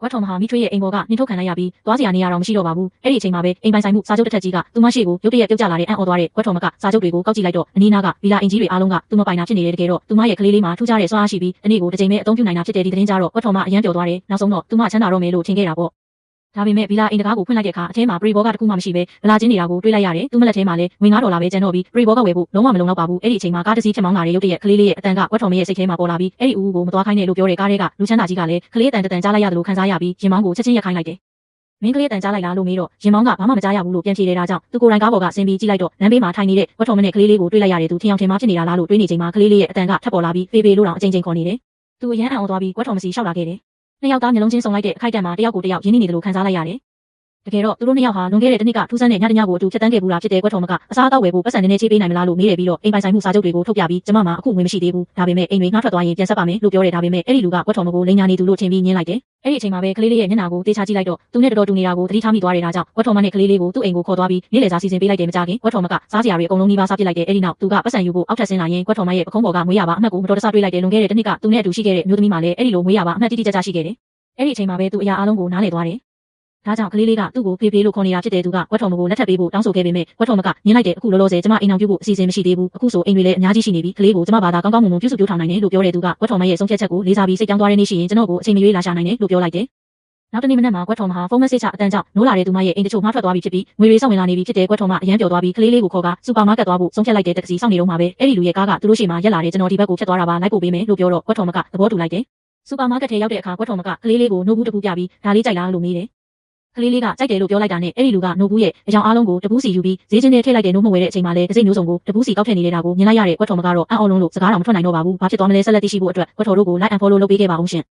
ဝက်ထော်မဟာမိထွေးရဲ့အိမ်ပေါ်ကနှင်ထုတ်ခံလိုက်ရပြီးသွားစရာနေရာတော့မရှိတော့ပါဘူးအဲ့ဒီအချိန်မှာပဲအိမ်ပိုင်ဆိုင်မှုစာချုပ်တစ်ထက်ကြီးကသူမရှိကိုရုတ်တရက်ပြုတ်ကျလာတဲ့အံ့ဩသွားတဲ့ဝက်ထော်မကစာချုပ်တွေကိုကောက်ကြည့်လိုက်တော့အနီးနားကဗီလာအင်ကြီးတွေအားလုံးကသူမပိုင်တာဖြစ်နေတယ်တကယ်တော့သူမရဲ့ကလေးလေးမှာထူးခြားတဲ့စွမ်းအားရှိပြီးတနေ့ကိုတစ်ချိန်ပဲအသုံးပြုနိုင်တာဖြစ်တဲ့ဒီသတင်းကြတော့ဝက်ထော်မအရန်ပျော်သွားတယ်နောက်ဆုံးတော့သူမချမ်းသာတော့မယ်လို့ထင်ခဲ့တာပေါ့ဒါပေမဲ့ဗီလာအိမ်တကားကိုဖွင့်လိုက်တဲ့အခါအထဲမှာပရီဘောကတခုမှမရှိပဲဗလာချင်းနေတာကိုတွေးလိုက်ရတယ်သူမလက်ထဲမှာလည်းငွေ$9ပဲကျန်တော့ပြီးပရီဘောကဝယ်ဖို့လုံးဝမလုံလောက်ပါဘူးအဲ့ဒီအချိန်မှာကားတစ်စီးဖြတ်မောင်းလာတဲ့ရုတ်တရက်ကလေးလေးရဲ့အတန်ကဝက်ထော်မရဲ့စိတ်ထဲမှာပေါ်လာပြီးအဲ့ဒီဦးကိုမသွားခိုင်းနဲ့လို့ပြောတဲ့ကားထဲကလူချမ်းသာကြီးကလည်းကလေးအတန်တန်ကြားလိုက်ရတယ်လို့ခံစားရပြီးရင်မောင်းကိုချက်ချင်းရက်ခိုင်းလိုက်တယ်မင်းကလေးအတန်ကြားလိုက်လားလို့မေးတော့ရင်မောင်းကဘာမှမကြားရဘူးလို့ပြန်ဖြေတယ်ဒါကြောင့်သူကိုယ်တိုင်ကားပေါ်ကဆင်းပြီးကြည့်လိုက်တော့လမ်းဘေးမှာထိုင်နေတဲ့ဝက်ထော်မနဲ့ကလေးလေးကိုတွေးလိုက်ရတယ်သူထင်အောင်ထင်မှာဖြစ်နေတာလားလို့တွေးနေချိန်မှာကလေးလေးရဲ့အတန်ကထပ်ပေါ်လာပြီးဖေဖေလို့တောင်အချိန်ချင်းခေါ်နေတယ်သူအရန်အံ့ဩသွားပြီးဝက်ထော်မစီရှောက်လာခဲ့တယ်နှစ်ယောက်သားမျက်လုံးချင်းစုံလိုက်တဲ့အခိုက်အတန့်မှာတယောက်ကိုတယောက်ရင်းနှီးနေတယ်လို့ခံစားလိုက်ရတယ်တကယ်တော့သူတို့နှစ်ယောက်ဟာလွန်ခဲ့တဲ့တစ်နှစ်ကထူးဆန်းတဲ့ညတညကိုအတူဖြတ်တန်းခဲ့ဘူးလားဖြစ်တဲ့ကွက်ထော်မကအစားအသောက်ဝယ်ဖို့ပတ်စံနည်းနည်းချေးပေးနိုင်မလားလို့မေးတယ်ပြီးတော့အိမ်ပိုင်ဆိုင်မှုစာချုပ်တွေကိုထုတ်ပြပြီးကျမမှာအခုငွေမရှိသေးဘူးဒါပေမဲ့အိမ်တွေငှားထွက်သွားရင်ပြန်ဆက်ပါမယ်လို့ပြောတယ်ဒါပေမဲ့အဲ့ဒီလူကကွက်ထော်မကိုလိန်ညာနေသူလို့ထင်ပြီးညင်းလိုက်တယ်အဲ့ဒီအချိန်မှာပဲကလေးလေးရဲ့မျက်နှာကိုတေးချကြည့်လိုက်တော့သူနဲ့တော်တော်တူနေတာကိုသတိထားမိသွားတယ်ဒါကြောင့်ကွက်ထော်မနဲ့ကလေးလေးကိုသူ့အိမ်ကိုခေါ်သွားပြီးနေ့လည်စာစီစဉ်ပေးလိုက်တယ်မကြခင်ကွက်ထော်မကစားစရာတွေအကုန်လုံးနှီးပါးစားပစ်လိုက်တယ်အဲ့ဒီနောက်သူကပတ်စံယူဖို့အောက်ထပ်ဆင်းလာရင်ကွက်ထော်မရဲ့ပခုံးပေါ်ကငွေရပါအမှတ်ကိုမတော်တဆတွေးလိုက်တယ်လွန်ခဲ့တဲ့တစ်နှစ်ကသူနဲ့အတူရှိခဲ့တဲ့မျိုးသမီးမှလည်းအဲ့ဒီလိုငွေရပါအမှတ်တိတိကျကျရှိခဲ့တယ်အဲ့ဒီအချိန်မှာပဲသူအရာအလုံးကိုနားလည်သွားတယ်ဒါကြောင့်ကလေးလေးကသူ့ကိုဖေဖေလို့ခေါ်နေတာဖြစ်တဲ့သူကဝက်ထော်မကိုလက်ထပ်ပေးဖို့တောင်းဆိုခဲ့ပေမဲ့ဝက်ထော်မကညှင်းလိုက်တဲ့အခုလောလောဆယ်ကျမအိမ်အောင်ပြုဖို့အစီအစဉ်မရှိသေးဘူးအခုဆိုအိမ်တွေလည်းအများကြီးရှိနေပြီကလေးကိုကျမဘာသာကောင်းကောင်းမွန်မွန်ပြုစုပြောထားနိုင်တယ်လို့ပြောတဲ့သူကဝက်ထော်မရဲ့ဆုံးဖြတ်ချက်ကိုလေးစားပြီးစိတ်ပြောင်းသွားတဲ့နေ့ရှိရင်ကျွန်တော်ကိုအချိန်မရွေးလာရှာနိုင်တယ်လို့ပြောလိုက်တယ်နောက်တနေ့မနက်မှာကွက်ထော်မဟာဖုန်းမက်ဆေ့ချအတန်းကြောင့်နိုးလာတဲ့သူမရဲ့အိမ်တချို့မှားထွက်သွားပြီဖြစ်ပြီးငွေတွေစောင့်ဝင်လာနေပြီဖြစ်တဲ့ကွက်ထော်မအရန်ပျော်သွားပြီးကလေးလေးကိုခေါ်ကစူပါမားကတ်သွားဖို့ဆုံးဖြတ်လိုက်တဲ့တက္ကစီစောင့်နေတော့မှာပဲအဲ့ဒီလူရဲ့ကားကသူတို့ရှေ့မှာရက်လာတယ်ကျွန်တော်ဒီဘက်ကိုဖြတ်သွားတာပါလိုက်ပို့ပေးမယ်လို့ပြောတော့ကွက်ထော်မကသဘောတူလိုက်တယ်စူပါမားကတ်ထဲရောက်တဲ့အခါကွက်ထော်မကကလေးလေးကိုနိုးဘူးတပူပြပြီးဒါလေးကြိုက်လားလို့မေးတယ်ကလေးလေးကကြိုက်တယ်လို့ပြောလိုက်တာနဲ့အဲ့ဒီလူကနိုးဘူးရဲ့အကြောင်းအားလုံးကိုတပူးစီယူပြီးဈေးချင်းထဲထည့်လိုက်တဲ့နိုးမဝဲတဲ့အချိန်မှာလည်းတစ်စိတ်မျိုးစုံကိုတပူးစီကောက်ထည့်နေတာကိုမြင်လိုက်ရတဲ့ကွက်ထော်မကတော့အံ့ဩလုံးလို့စကားတော်မထွက်နိုင်တော့ပါဘူးဘာဖြစ်သွားမလဲဆက်လက်သိရှိဖို့အတွက်ကွက်ထော်တို့ကို like and follow လုပ်ပေးခဲ့ပါဦးရှင်